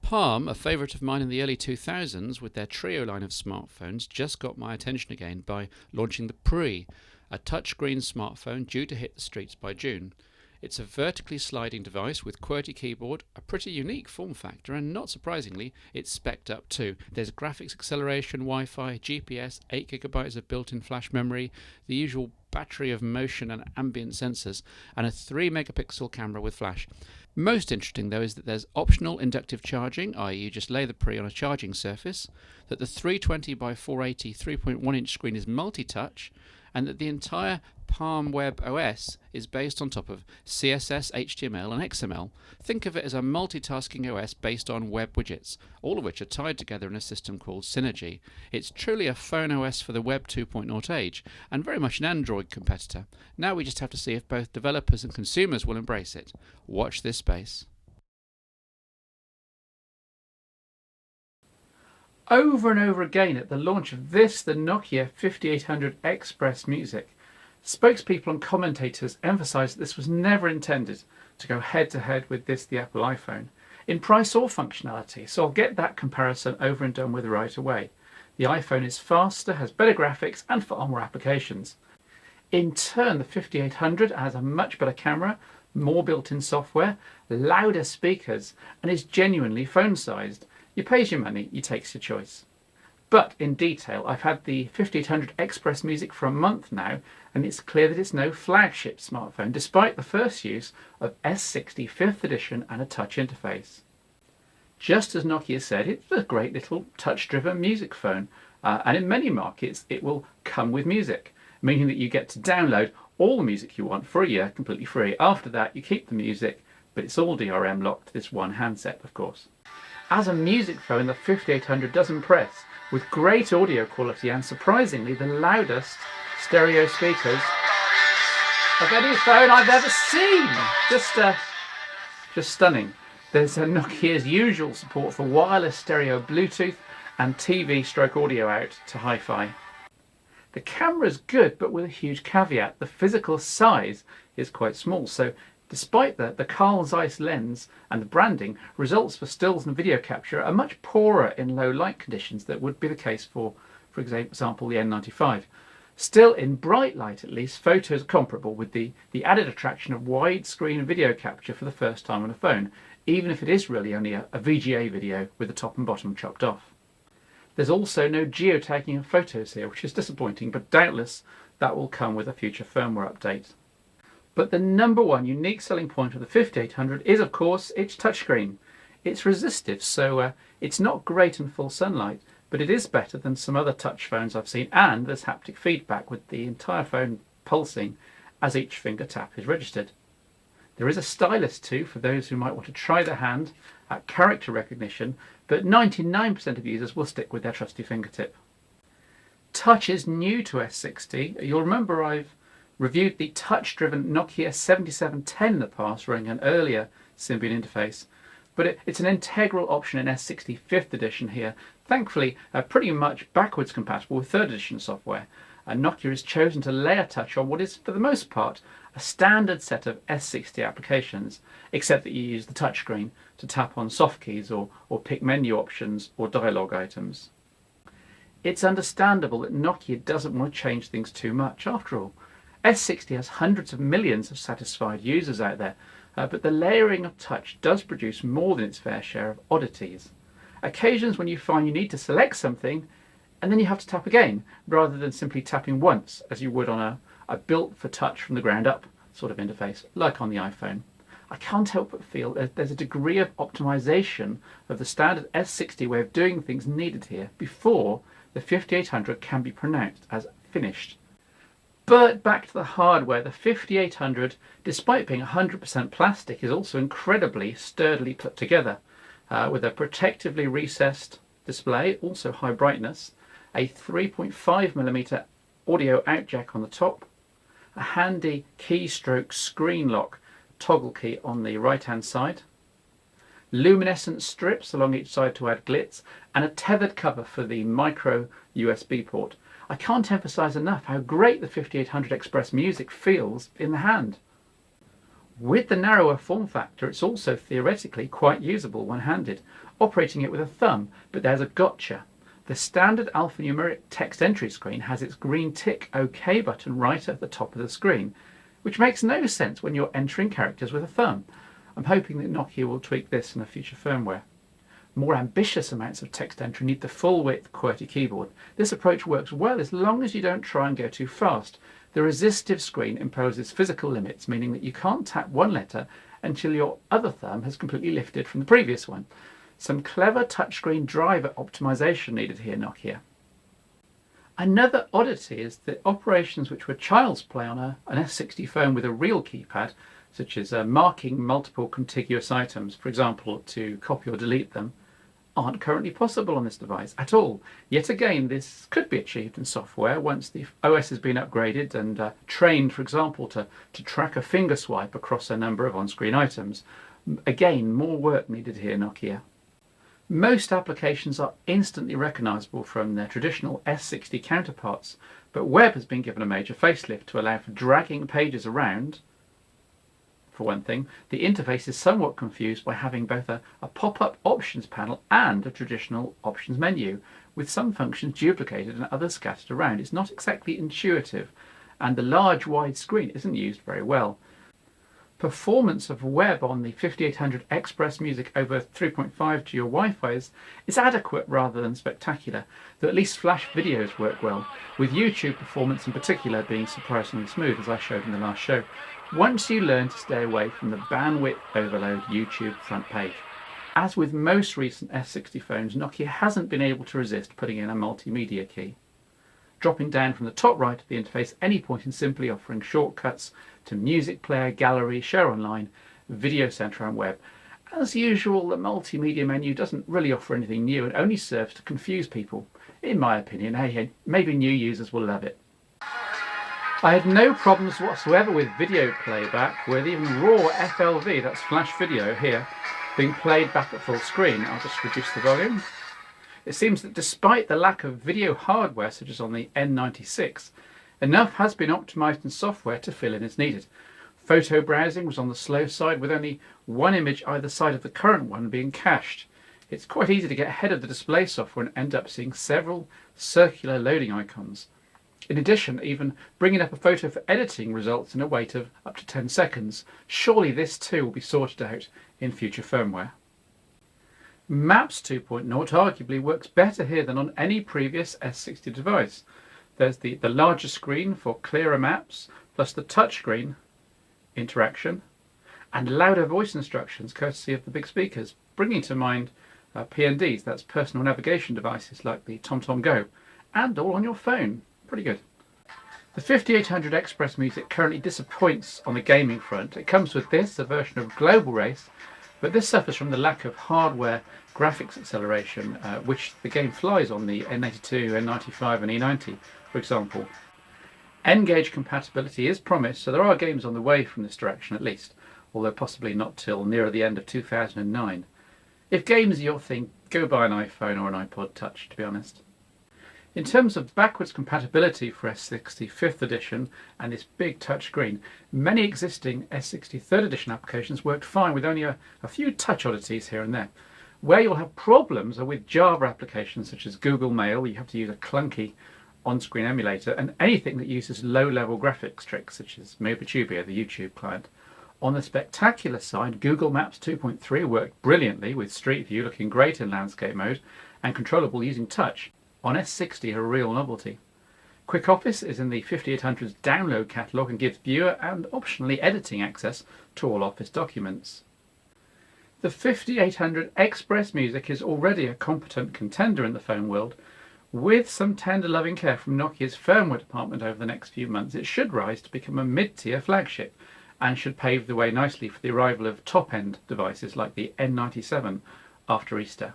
Palm, a favourite of mine in the early 2000s with their Trio line of smartphones, just got my attention again by launching the Pre, a touchscreen smartphone due to hit the streets by June. It's a vertically sliding device with QWERTY keyboard, a pretty unique form factor, and not surprisingly, it's spec'd up too. There's graphics acceleration, Wi-Fi, GPS, 8GB of built-in flash memory, the usual battery of motion and ambient sensors, and a 3-megapixel camera with flash. Most interesting though is that there's optional inductive charging, i.e. you just lay the Pre on a charging surface, that the 320 by 480 3.1 inch screen is multi-touch, and that the entire Palm Web OS is based on top of CSS, HTML and XML. Think of it as a multitasking OS based on web widgets, all of which are tied together in a system called Synergy. It's truly a phone OS for the Web 2.0 age, and very much an Android competitor. Now we just have to see if both developers and consumers will embrace it. Watch this space. Over and over again at the launch of the Nokia 5800 XpressMusic, spokespeople and commentators emphasised that this was never intended to go head-to-head with the Apple iPhone, in price or functionality, so I'll get that comparison over and done with right away. The iPhone is faster, has better graphics and far more applications. In turn, the 5800 has a much better camera, more built-in software, louder speakers, and is genuinely phone-sized. You pays your money, you takes your choice. But in detail, I've had the 5800 XpressMusic for a month now, and it's clear that it's no flagship smartphone, despite the first use of S60 5th edition and a touch interface. Just as Nokia said, it's a great little touch-driven music phone, and in many markets it will come with music, meaning that you get to download all the music you want for a year completely free. After that, you keep the music, but it's all DRM locked to this one handset, of course. As a music phone, the 5800 does impress, with great audio quality and surprisingly the loudest stereo speakers of any phone I've ever seen. Just stunning. There's Nokia's usual support for wireless stereo Bluetooth and TV/audio out to hi-fi. The camera's good, but with a huge caveat. The physical size is quite small, so despite the Carl Zeiss lens and the branding, results for stills and video capture are much poorer in low light conditions than would be the case for example, the N95. Still, in bright light at least, photos are comparable, with the added attraction of widescreen video capture for the first time on a phone, even if it is really only a VGA video with the top and bottom chopped off. There's also no geotagging of photos here, which is disappointing, but doubtless that will come with a future firmware update. But the number one unique selling point of the 5800 is, of course, its touchscreen. It's resistive, so it's not great in full sunlight, but it is better than some other touch phones I've seen, and there's haptic feedback with the entire phone pulsing as each finger tap is registered. There is a stylus too for those who might want to try their hand at character recognition, but 99% of users will stick with their trusty fingertip. Touch is new to S60. You'll remember I've reviewed the touch-driven Nokia 7710 in the past, running an earlier Symbian interface, but it's an integral option in S60 5th edition here, thankfully pretty much backwards compatible with 3rd edition software. Nokia has chosen to layer touch on what is, for the most part, a standard set of S60 applications, except that you use the touchscreen to tap on soft keys or pick menu options or dialogue items. It's understandable that Nokia doesn't want to change things too much. After all, S60 has hundreds of millions of satisfied users out there, but the layering of touch does produce more than its fair share of oddities. Occasions when you find you need to select something and then you have to tap again, rather than simply tapping once as you would on a built for touch from the ground up sort of interface, like on the iPhone. I can't help but feel that there's a degree of optimization of the standard S60 way of doing things needed here before the 5800 can be pronounced as finished. But back to the hardware, the 5800, despite being 100% plastic, is also incredibly sturdily put together, with a protectively recessed display, also high brightness, a 3.5mm audio out jack on the top, a handy keystroke screen lock toggle key on the right hand side, luminescent strips along each side to add glitz, and a tethered cover for the micro USB port. I can't emphasize enough how great the 5800 XpressMusic feels in the hand. With the narrower form factor, it's also theoretically quite usable one-handed, operating it with a thumb, but there's a gotcha. The standard alphanumeric text entry screen has its green tick OK button right at the top of the screen, which makes no sense when you're entering characters with a thumb. I'm hoping that Nokia will tweak this in a future firmware. More ambitious amounts of text entry need the full-width QWERTY keyboard. This approach works well as long as you don't try and go too fast. The resistive screen imposes physical limits, meaning that you can't tap one letter until your other thumb has completely lifted from the previous one. Some clever touchscreen driver optimization needed here, Nokia. Another oddity is that operations which were child's play on an S60 phone with a real keypad, such as marking multiple contiguous items, for example, to copy or delete them, aren't currently possible on this device at all. Yet again, this could be achieved in software once the OS has been upgraded and trained, for example, to track a finger swipe across a number of on-screen items. Again, more work needed here, Nokia. Most applications are instantly recognizable from their traditional S60 counterparts, but web has been given a major facelift to allow for dragging pages around. For one thing, the interface is somewhat confused by having both a pop-up options panel and a traditional options menu, with some functions duplicated and others scattered around. It's not exactly intuitive, and the large wide screen isn't used very well. Performance of web on the 5800 XpressMusic over 3.5G or Wi-Fi is adequate rather than spectacular, though at least flash videos work well, with YouTube performance in particular being surprisingly smooth, as I showed in the last show, once you learn to stay away from the bandwidth overload YouTube front page. As with most recent S60 phones, Nokia hasn't been able to resist putting in a multimedia key. Dropping down from the top right of the interface, any point in simply offering shortcuts to Music Player, Gallery, Share Online, Video Center and Web. As usual, the multimedia menu doesn't really offer anything new and only serves to confuse people. In my opinion, hey, maybe new users will love it. I had no problems whatsoever with video playback, with even raw FLV, that's flash video here, being played back at full screen. I'll just reduce the volume. It seems that despite the lack of video hardware, such as on the N96, enough has been optimized in software to fill in as needed. Photo browsing was on the slow side, with only one image either side of the current one being cached. It's quite easy to get ahead of the display software and end up seeing several circular loading icons. In addition, even bringing up a photo for editing results in a wait of up to 10 seconds. Surely this too will be sorted out in future firmware. Maps 2.0 arguably works better here than on any previous S60 device. There's the larger screen for clearer maps, plus the touchscreen interaction, and louder voice instructions courtesy of the big speakers, bringing to mind PNDs, that's personal navigation devices like the TomTom Go, and all on your phone. Pretty good. The 5800 XpressMusic currently disappoints on the gaming front. It comes with this, a version of Global Race, but this suffers from the lack of hardware graphics acceleration, which the game flies on the N82, N95 and E90, for example. N-Gage compatibility is promised, so there are games on the way from this direction at least, although possibly not till nearer the end of 2009. If games are your thing, go buy an iPhone or an iPod Touch, to be honest. In terms of backwards compatibility for S60 5th edition and this big touchscreen, many existing S60 3rd edition applications worked fine with only a few touch oddities here and there. Where you'll have problems are with Java applications such as Google Mail, where you have to use a clunky on-screen emulator, and anything that uses low-level graphics tricks such as Mobitubia, the YouTube client. On the spectacular side, Google Maps 2.3 worked brilliantly with Street View looking great in landscape mode and controllable using touch. On S60, a real novelty. Quick Office is in the 5800's download catalogue and gives viewer and optionally editing access to all Office documents. The 5800 XpressMusic is already a competent contender in the phone world. With some tender loving care from Nokia's firmware department over the next few months, it should rise to become a mid-tier flagship and should pave the way nicely for the arrival of top-end devices like the N97 after Easter.